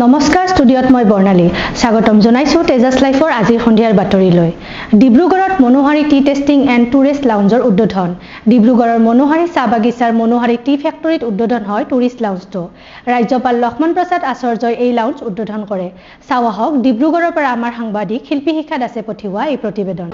নমস্কাৰ ষ্টুডিঅ'ত মই বৰ্ণালী স্বাগতম জনাইছো তেজাছ লাইফৰ আজিৰ সন্ধিয়াৰ বাতৰিলৈ। ডিব্ৰুগড়ত মনোহাৰী টি টেষ্টিং এণ্ড টুৰিষ্ট লাউঞ্জৰ উদ্বোধন। ডিব্ৰুগড়ৰ মনোহাৰী চাহ বাগিচাৰ মনোহাৰী টি ফেক্টৰীত উদ্বোধন হয় টুৰিষ্ট লাউঞ্জটো। ৰাজ্যপাল লক্ষ্মণ প্ৰসাদ আচাৰ্যই এই লাউঞ্জ উদ্বোধন কৰে। চাওঁ আহক ডিব্ৰুগড়ৰ পৰা আমাৰ সাংবাদিক শিল্পী শিক্ষা দাসে পঠিওৱা এই প্ৰতিবেদন।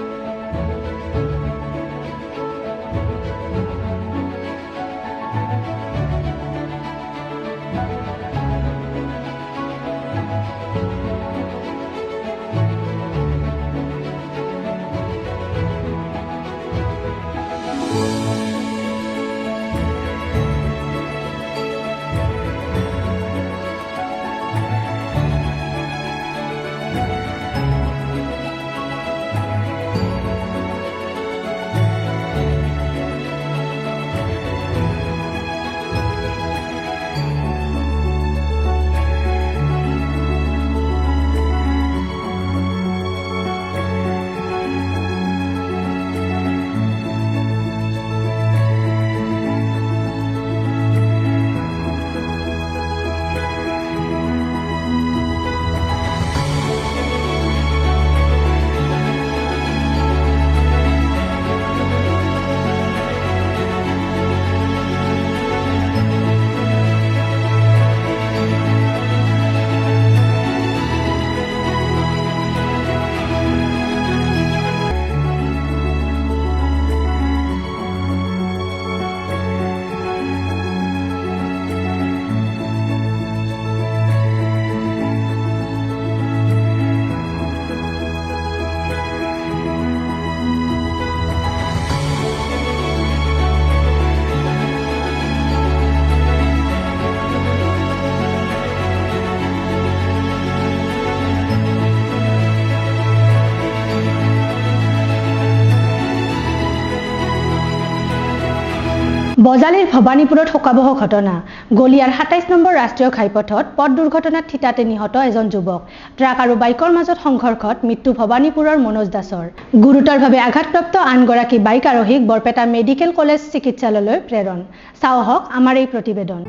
বজালীৰ ভবানীপুৰত শোকাবহ ঘটনা। গলিয়াৰ ২৭ নম্বৰ ৰাষ্ট্ৰীয় ঘাইপথত পথ দুৰ্ঘটনাত থিতাতে নিহত এজন যুৱক। ট্ৰাক আৰু বাইকৰ মাজত সংঘৰ্ষত মৃত্যু ভবানীপুৰৰ মনোজ দাসৰ। গুৰুতৰভাৱে আঘাতপ্ৰাপ্ত আনগৰাকী বাইক আৰোহীক বৰপেটা মেডিকেল কলেজ চিকিৎসালয়লৈ প্ৰেৰণ। চাওঁ আহক আমাৰ এই প্ৰতিবেদন।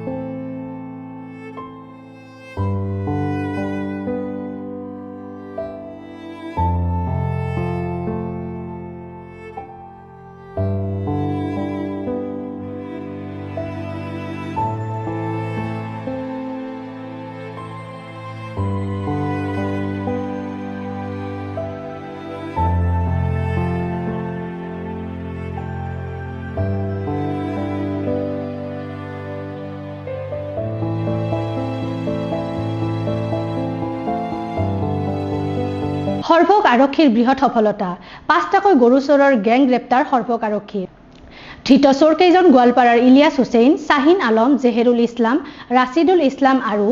সৰভোগ আৰক্ষীৰ বৃহৎ সফলতা। ৫টাকৈ গৰু চোৰৰ গেং গ্ৰেপ্তাৰ সৰভোগ আৰক্ষীৰ। ধৃত চোৰকেইজন গোৱালপাৰাৰ ইলিয়াছ হুছেইন, শ্বাহিন আলম, জেহেৰুল ইছলাম, ৰাছিদুল ইছলাম আৰু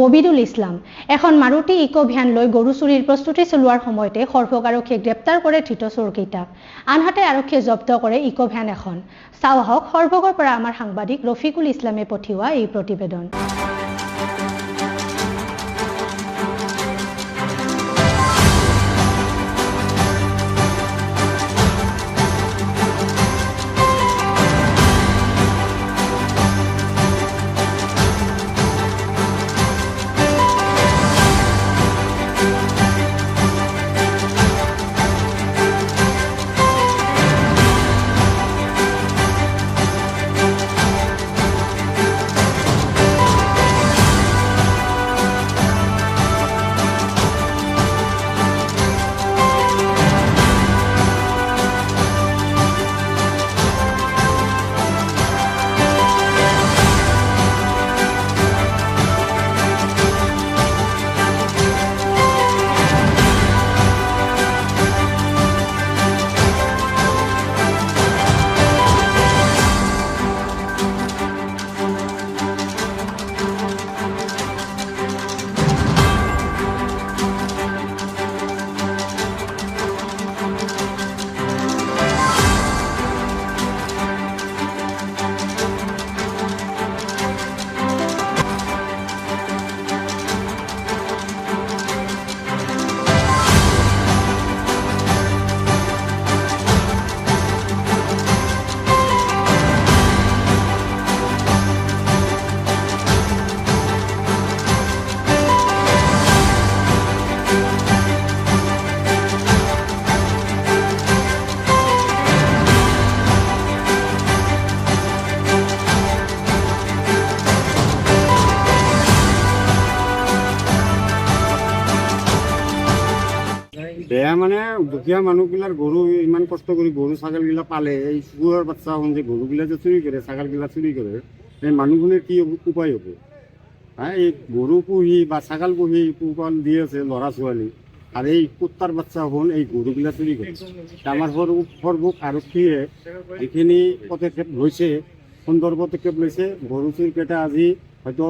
ববিদুল ইছলাম। এখন মাৰুতি ইকো ভ্যান লৈ গৰু চুৰিৰ প্ৰস্তুতি চলোৱাৰ সময়তে সৰভোগ আৰক্ষীয়ে গ্ৰেপ্তাৰ কৰে ধৃত চোৰকেইটাক। আনহাতে আৰক্ষীয়ে জব্দ কৰে ইকো ভ্যান এখন। চাওঁ আহক সৰভোগৰ পৰা আমাৰ সাংবাদিক ৰফিকুল ইছলামে পঠিওৱা এই প্ৰতিবেদন। বেয়া মানে দুখীয়া মানুহগিলাৰ গৰু ইমান কষ্ট কৰি গৰু ছাগলগিলা পালে, এই চুৰৰ বাচ্চা হন যে গৰুগিলা যে চুৰি কৰে, ছাগলগিলা চুৰি কৰে, এই মানুহখিনিৰ কি উপায় হ'ব? এই গৰু পুহি বা ছাগল পুহি পোহপাল দি আছে ল'ৰা ছোৱালী, আৰু এই কুত্তাৰ বাচ্চা হন এই গৰুগিলা চুৰি কৰে। আমাৰ সৰ্বক আৰক্ষীয়ে যিখিনি পদক্ষেপ লৈছে, সুন্দৰ পদক্ষেপ লৈছে। গৰু চুৰকেইটা আজি হয়তো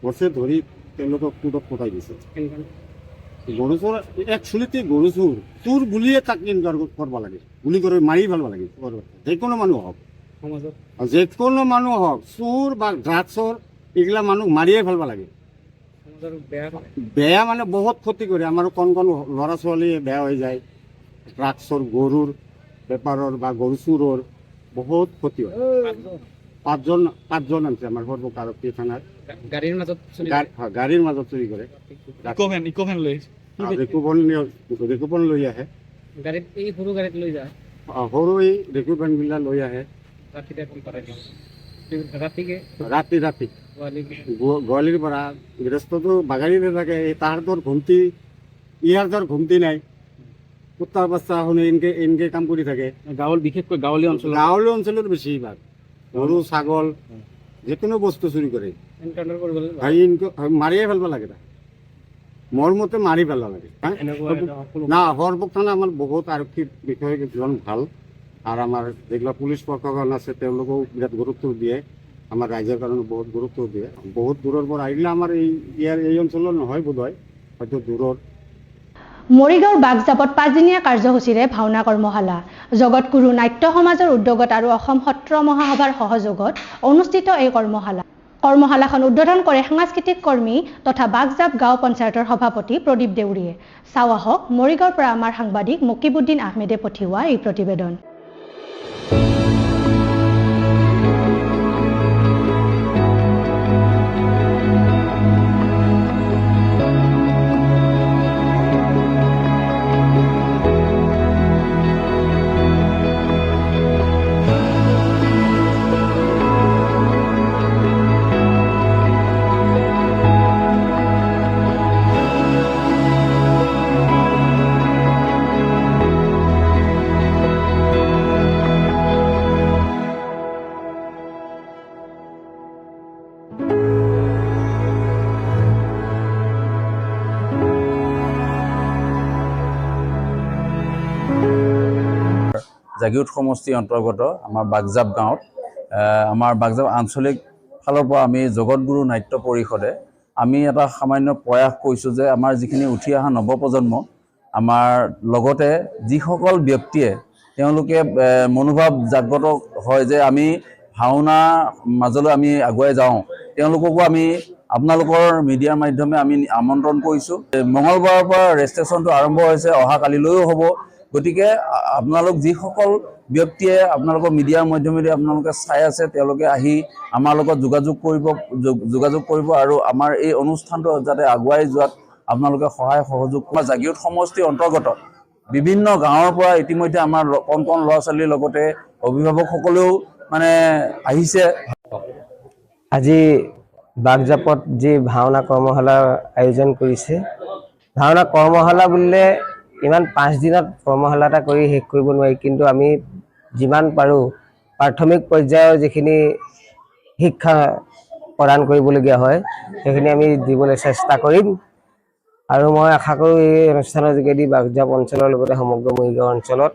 বছৰ ধৰি তেওঁলোকক কোৰ্টত পঠাই দিছে। গৰু চোৰ একচুৱেলিতে গৰু চোৰ বুলিয়ে তাক ইনকাৰ কৰিব লাগে, গুলি কৰি মাৰি পেলাব লাগে। যিকোনো মানুহ হওক, যিকোনো মানুহ হওক, চোৰ বা ড্ৰাগছৰ এইগিলা মানুহ মাৰিয়ে পেলাব লাগে। বেয়া মানে বহুত ক্ষতি কৰে। আমাৰ কণ ল'ৰা ছোৱালী বেয়া হৈ যায়। ড্ৰাগছৰ, গৰুৰ বেপাৰৰ বা গৰু চোৰৰ বহুত ক্ষতি হয়। পাঁচজন আছে আমাৰ সৰ্বক আৰক্ষী থানাত। গাড়ীৰ মাজত চুৰি কৰে। ৰিকুপন লৈ আহে। সৰু এই ৰিকুপনবিলাক লৈ আহে ৰাতি গোৱালিৰ পৰা। গৃহস্থটো বাগাৰীতে থাকে। তাৰ তোৰ ঘুমটি, ইয়াৰ তোৰ ঘুমটি নাই। কুত্তাৰ বাচ্চা শুনে এনেকে কাম কৰি থাকে। বিশেষকৈ গাঁৱলীয়া অঞ্চলত বেছিভাগ গৰু ছাগল যিকোনো বস্তু চুৰি কৰে। মাৰিয়ে পেলাব লাগে। মোৰ মতে মাৰি পেলাব লাগে। না, সৰ্বক থানা আমাৰ বহুত আৰক্ষী বিষয়ে কিছুমান ভাল, আৰু আমাৰ যিবিলাক পুলিচ প্ৰশাসন আছে তেওঁলোকেও বিৰাট গুৰুত্ব দিয়ে। আমাৰ ৰাইজৰ কাৰণে বহুত গুৰুত্ব দিয়ে। বহুত দূৰৰ পৰা আহিলে আমাৰ এই অঞ্চলৰ নহয় বোধহয়, হয়তো দূৰৰ। মৰিগাঁৱৰ বাগজাপত 5দিনীয়া কাৰ্যসূচীৰে ভাওনা কৰ্মশালা। জগতগুৰু নাট্য সমাজৰ উদ্যোগত আৰু অসম সত্ৰ মহাসভাৰ সহযোগত অনুষ্ঠিত এই কৰ্মশালাখন উদ্বোধন কৰে সাংস্কৃতিক কৰ্মী তথা বাগজাপ গাঁও পঞ্চায়তৰ সভাপতি প্ৰদীপ দেউৰীয়ে। চাওঁ আহক মৰিগাঁৱৰ পৰা আমাৰ সাংবাদিক মকিবুদ্দিন আহমেদে পঠিওৱা এই প্ৰতিবেদন। জাগিৰোড সমষ্টিৰ অন্তৰ্গত আমাৰ বাগজাপ গাঁৱত আমাৰ বাগজাপ আঞ্চলিক ফালৰ পৰা আমি জগতগুৰু নাট্য পৰিষদে আমি এটা সামান্য প্ৰয়াস কৰিছোঁ যে আমাৰ যিখিনি উঠি অহা নৱপ্ৰজন্ম, আমাৰ লগতে যিসকল ব্যক্তিয়ে তেওঁলোকে মনোভাৱ জাগ্ৰত হয় যে আমি ভাওনা মাজলৈ আমি আগুৱাই যাওঁ, তেওঁলোককো আমি আপোনালোকৰ মিডিয়াৰ মাধ্যমে আমি আমন্ত্ৰণ কৰিছোঁ। মঙলবাৰৰ পৰা ৰেজিষ্ট্ৰেশ্যনটো আৰম্ভ হৈছে, অহা কালিলৈও হ'ব। গতিকে আপোনালোক যিসকল ব্যক্তিয়ে আপোনালোকৰ মিডিয়াৰ মাধ্যমেদি আপোনালোকে চাই আছে, তেওঁলোকে আহি আমাৰ লগত যোগাযোগ কৰিব আৰু আমাৰ এই অনুষ্ঠানটো যাতে আগুৱাই যোৱাত আপোনালোকে সহায় সহযোগ কৰা। জাগিৰোড সমষ্টিৰ অন্তৰ্গত বিভিন্ন গাঁৱৰ পৰা ইতিমধ্যে আমাৰ কণ ল'ৰা ছোৱালীৰ লগতে অভিভাৱকসকলেও মানে আহিছে। আজি বাগজাপত যি ভাওনা কৰ্মশালাৰ আয়োজন কৰিছে, ভাওনা কৰ্মশালা বুলিলে ইমান 5 দিনত কৰ্মশালা এটা কৰি শেষ কৰিব নোৱাৰি, কিন্তু আমি যিমান পাৰোঁ প্ৰাথমিক পৰ্যায়ৰ যিখিনি শিক্ষা প্ৰদান কৰিবলগীয়া হয় সেইখিনি আমি দিবলৈ চেষ্টা কৰিম। আৰু মই আশা কৰোঁ এই অনুষ্ঠানৰ যোগেদি বাগজাপ অঞ্চলৰ লগতে সমগ্ৰ মৰিগাঁও অঞ্চলত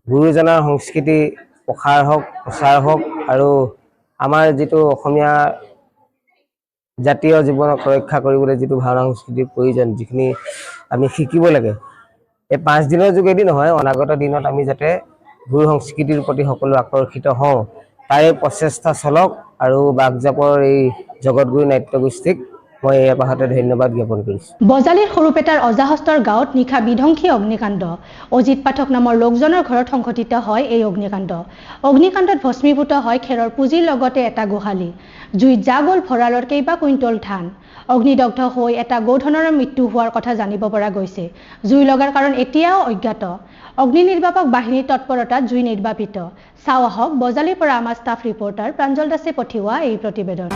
গুৰুজনাৰ সংস্কৃতি প্ৰচাৰ হওক আৰু আমাৰ যিটো অসমীয়া জাতীয় জীৱনক ৰক্ষা কৰিবলৈ যিটো ভাওনা সংস্কৃতিৰ প্ৰয়োজন, যিখিনি আমি শিকিব লাগে, এই 5 দিনৰ যোগেদি নহয়, অনাগত দিনত আমি যাতে গুৰু সংস্কৃতিৰ প্ৰতি সকলো আকৰ্ষিত হওঁ, তাৰে প্ৰচেষ্টা চলক। আৰু বাগজাপৰ এই জগতগুৰু নাট্যগোষ্ঠীক মই এই পাহতে ধন্যবাদ জ্ঞাপন কৰিছোঁ। বজালীৰ সৰুপেটাৰ অজাহস্তৰ গাঁৱত নিশা বিধ্বংসী অগ্নিকাণ্ড। অজিত পাঠক নামৰ লোকজনৰ ঘৰত সংঘটিত হয় এই অগ্নিকাণ্ডত ভস্মীভূত হয় খেৰৰ পুঁজিৰ লগতে এটা গোহালি। জুইত যা গ'ল ভঁৰালৰ কেইবা কুইণ্টল ধান। অগ্নিদগ্ধ হৈ এটা গৌধনৰৰ মৃত্যু হোৱাৰ কথা জানিব পৰা গৈছে। জুই লগাৰ কাৰণ এতিয়াও অজ্ঞাত। অগ্নি নিৰ্বাপক বাহিনীৰ তৎপৰতাত জুই নিৰ্বাপিত। চাওঁ আহক বজালীৰ পৰা আমাৰ ষ্টাফ ৰিপৰ্টাৰ প্ৰাঞ্জল দাসে পঠিওৱা এই প্ৰতিবেদন।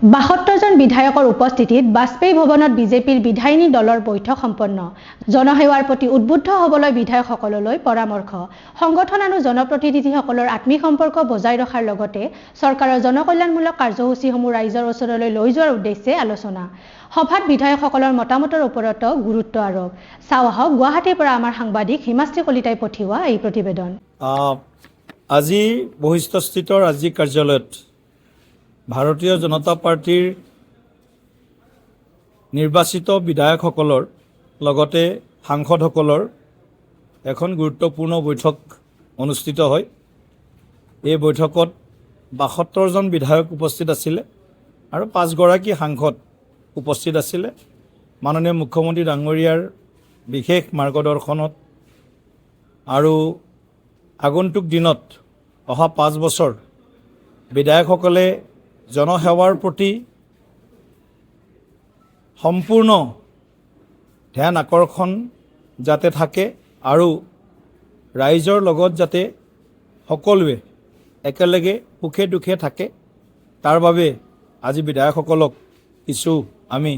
72জন বিধায়কৰ উপস্থিতিত বাজপেয়ী ভৱনত বিজেপিৰ বিধায়িনী দলৰ বৈঠক সম্পন্ন। জনসেৱাৰ প্ৰতি উদ্বুদ্ধ হ'বলৈ বিধায়কসকললৈ পৰামৰ্শ। সংগঠন আৰু জনপ্ৰতিনিধিসকলৰ আত্মিক সম্পৰ্ক বজাই ৰখাৰ লগতে চৰকাৰৰ জনকল্যাণমূলক কাৰ্যসূচীসমূহ ৰাইজৰ ওচৰলৈ লৈ যোৱাৰ উদ্দেশ্যে আলোচনা। সভাত বিধায়কসকলৰ মতামতৰ ওপৰতো গুৰুত্ব আৰোপ। চাওঁ আহক গুৱাহাটীৰ পৰা আমাৰ সাংবাদিক হিমাশ্ৰী কলিতাই পঠিওৱা এই প্ৰতিবেদন। আজি বশিষ্ঠস্থিত ৰাজ্যিক কাৰ্যালয়ত ভাৰতীয় জনতা পাৰ্টিৰ নিৰ্বাচিত বিধায়কসকলৰ লগতে সাংসদসকলৰ এখন গুৰুত্বপূৰ্ণ বৈঠক অনুষ্ঠিত হয়। এই বৈঠকত 72জন বিধায়ক উপস্থিত আছিলে আৰু 5গৰাকী সাংসদ উপস্থিত আছিলে। মাননীয় মুখ্যমন্ত্ৰী ডাঙৰীয়াৰ বিশেষ মাৰ্গদৰ্শনত আৰু আগন্তুক দিনত অহা 5 বছৰ বিধায়কসকলে জনসেৱাৰ প্ৰতি সম্পূৰ্ণ ধ্যান আকৰ্ষণ যাতে থাকে আৰু ৰাইজৰ লগত যাতে সকলোৱে একেলগে সুখে দুখে থাকে, তাৰ বাবে আজি বিধায়কসকলক কিছু আমি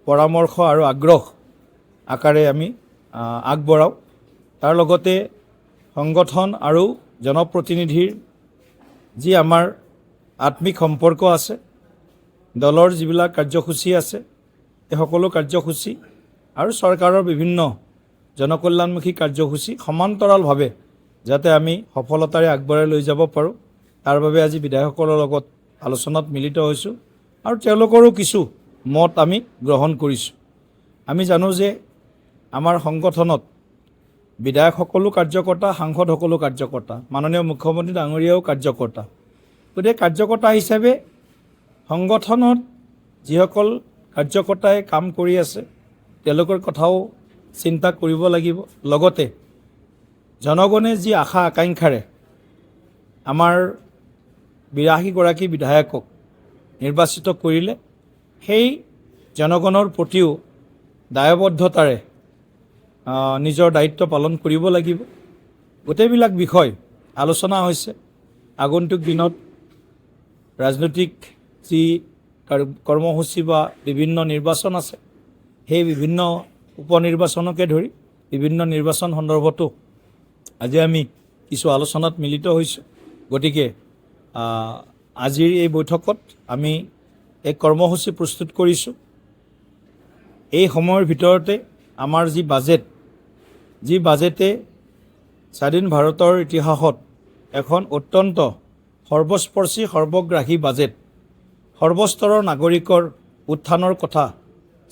পৰামৰ্শ আৰু আগ্ৰহ আকাৰে আমি আগবঢ়াওঁ। তাৰ লগতে সংগঠন আৰু জনপ্ৰতিনিধিৰ যি আমাৰ আত্মিক সম্পৰ্ক আছে, দলৰ যিবিলাক কাৰ্যসূচী আছে, এই সকলো কাৰ্যসূচী আৰু চৰকাৰৰ বিভিন্ন জনকল্যাণমুখী কাৰ্যসূচী সমান্তৰালভাৱে যাতে আমি সফলতাৰে আগবঢ়াই লৈ যাব পাৰোঁ, তাৰ বাবে আজি বিধায়কসকলৰ লগত আলোচনাত মিলিত হৈছোঁ আৰু তেওঁলোকৰো কিছু মত আমি গ্ৰহণ কৰিছোঁ। আমি জানো যে আমাৰ সংগঠনত বিধায়কসকলো কাৰ্যকৰ্তা, সাংসদসকলো কাৰ্যকৰ্তা, মাননীয় মুখ্যমন্ত্ৰী ডাঙৰীয়াও কাৰ্যকৰ্তা। গতিকে কাৰ্যকৰ্তা হিচাপে সংগঠনত যিসকল কাৰ্যকৰ্তাই কাম কৰি আছে তেওঁলোকৰ কথাও চিন্তা কৰিব লাগিব। লগতে জনগণে যি আশা আকাংক্ষাৰে আমাৰ 82গৰাকী বিধায়কক নিৰ্বাচিত কৰিলে, সেই জনগণৰ প্ৰতিও দায়বদ্ধতাৰে নিজৰ দায়িত্ব পালন কৰিব লাগিব। গোটেইবিলাক বিষয় আলোচনা হৈছে। আগন্তুক দিনত ৰাজনৈতিক যি কৰ্মসূচী বা বিভিন্ন নিৰ্বাচন আছে, সেই বিভিন্ন উপনিৰ্বাচনকে ধৰি বিভিন্ন নিৰ্বাচন সন্দৰ্ভতো আজি আমি কিছু আলোচনাত মিলিত হৈছোঁ। গতিকে আজিৰ এই বৈঠকত আমি এক কৰ্মসূচী প্ৰস্তুত কৰিছোঁ। এই সময়ৰ ভিতৰতে আমাৰ যি বাজেটে স্বাধীন ভাৰতৰ ইতিহাসত এখন অত্যন্ত সৰ্বস্পৰ্শী সৰ্বগ্ৰাহী বাজেট, সৰ্বস্তৰৰ নাগৰিকৰ উত্থানৰ কথা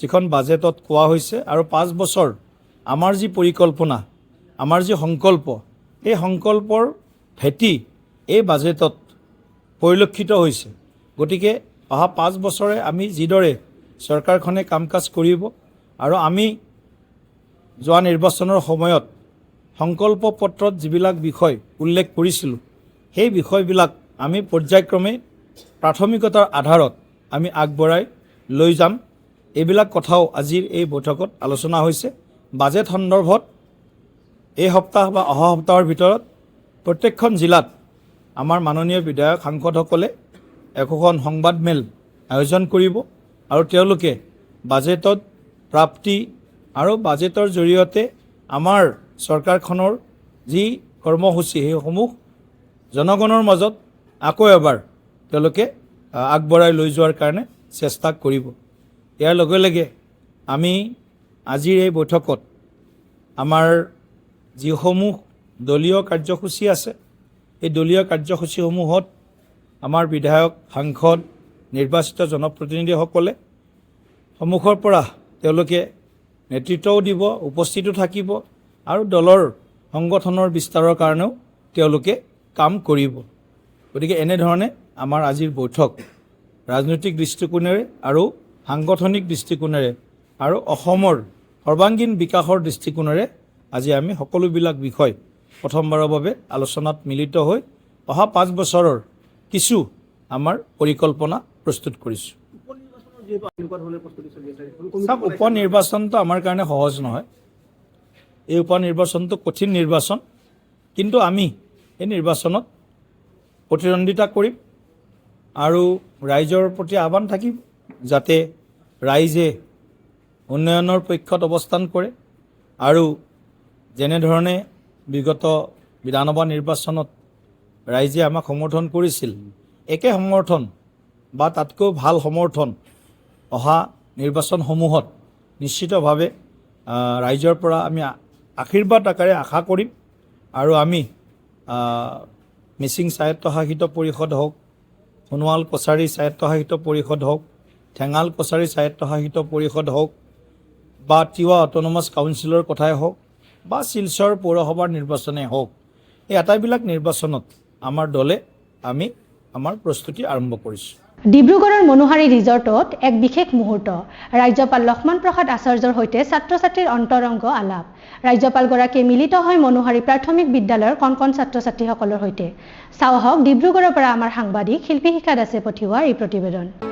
যিখন বাজেটত কোৱা হৈছে, আৰু 5 বছৰ আমাৰ যি পৰিকল্পনা, আমাৰ যি সংকল্প, এই সংকল্পৰ ভেটি এই বাজেটত পৰিলক্ষিত হৈছে। গতিকে অহা 5 বছৰে আমি যিদৰে চৰকাৰখনে কাম কাজ কৰিব আৰু আমি যোৱা নিৰ্বাচনৰ সময়ত সংকল্প পত্ৰত যিবিলাক বিষয় উল্লেখ কৰিছিলোঁ, সেই বিষয়বিলাক আমি পৰ্যায়ক্ৰমে প্ৰাথমিকতাৰ আধাৰত আমি আগবঢ়াই লৈ যাম। এইবিলাক কথাও আজিৰ এই বৈঠকত আলোচনা হৈছে। বাজেট সন্দৰ্ভত এই সপ্তাহ বা অহা সপ্তাহৰ ভিতৰত প্ৰত্যেকখন জিলাত আমাৰ মাননীয় বিধায়ক সাংসদসকলে একোখন সংবাদমেল আয়োজন কৰিব আৰু তেওঁলোকে বাজেটত প্ৰাপ্তি আৰু বাজেটৰ জৰিয়তে আমাৰ চৰকাৰখনৰ যি কৰ্মসূচী, সেইসমূহ জনগণৰ মাজত আকৌ এবাৰ তেওঁলোকে আগবঢ়াই লৈ যোৱাৰ কাৰণে চেষ্টা কৰিব। ইয়াৰ লগে লগে আমি আজিৰ এই বৈঠকত আমাৰ যিসমূহ দলীয় কাৰ্যসূচী আছে, এই দলীয় কাৰ্যসূচীসমূহত আমাৰ বিধায়ক, সাংসদ, নিৰ্বাচিত জনপ্ৰতিনিধিসকলে সন্মুখৰ পৰা তেওঁলোকে নেতৃত্বও দিব, উপস্থিতো থাকিব আৰু দলৰ সংগঠনৰ বিস্তাৰৰ কাৰণেও তেওঁলোকে কাম কৰিব। গতিকে এনেধৰণে আমাৰ আজিৰ বৈঠক ৰাজনৈতিক দৃষ্টিকোণেৰে আৰু সাংগঠনিক দৃষ্টিকোণেৰে আৰু অসমৰ সৰ্বাংগীন বিকাশৰ দৃষ্টিকোণেৰে আজি আমি সকলোবিলাক বিষয় প্ৰথমবাৰৰ বাবে আলোচনাত মিলিত হৈ অহা 5 বছৰৰ কিছু আমাৰ পৰিকল্পনা প্ৰস্তুত কৰিছোঁ। উপনিৰ্বাচনটো আমাৰ কাৰণে সহজ নহয়। এই উপনিৰ্বাচনটো কঠিন নিৰ্বাচন, কিন্তু আমি এই নিৰ্বাচনত প্ৰতিদ্বন্দ্বিতা কৰিম আৰু ৰাইজৰ প্ৰতি আহ্বান থাকিব যাতে ৰাইজে উন্নয়নৰ পক্ষত অৱস্থান কৰে আৰু যেনেধৰণে বিগত বিধানসভা নিৰ্বাচনত ৰাইজে আমাক সমৰ্থন কৰিছিল একে সমৰ্থন বা তাতকৈ ভাল সমৰ্থন অহা নিৰ্বাচনসমূহত নিশ্চিতভাৱে ৰাইজৰ পৰা আমি আশীৰ্বাদ আকাৰে আশা কৰিম আৰু আমি মিচিং স্বায়ত্তশাসিত পৰিষদ হওক সোণোৱাল কছাৰী স্বায়ত্তশাসিত পৰিষদ হওক ঠেঙাল কছাৰী স্বায়ত্তশাসিত পৰিষদ হওক বা তিৱা অট'নমাছ কাউন্সিলৰ কথাই হওক বা শিলচৰ পৌৰসভাৰ নিৰ্বাচনেই হওক এই আটাইবিলাক নিৰ্বাচনত আমাৰ দলে আমি আমাৰ প্ৰস্তুতি আৰম্ভ কৰিছোঁ ডিব্ৰুগড়ৰ মনোহাৰী ৰিজৰ্টত এক বিশেষ মুহূৰ্ত ৰাজ্যপাল লক্ষ্মণ প্ৰসাদ আচাৰ্যৰ সৈতে ছাত্ৰ ছাত্ৰীৰ অন্তৰংগ আলাপ ৰাজ্যপালগৰাকীয়ে মিলিত হৈ মনোহাৰী প্ৰাথমিক বিদ্যালয়ৰ কণ ছাত্ৰ ছাত্ৰীসকলৰ সৈতে চাওঁ হওক ডিব্ৰুগড়ৰ পৰা আমাৰ সাংবাদিক শিল্পী শিখা দাসে পঠিওৱা এই প্ৰতিবেদন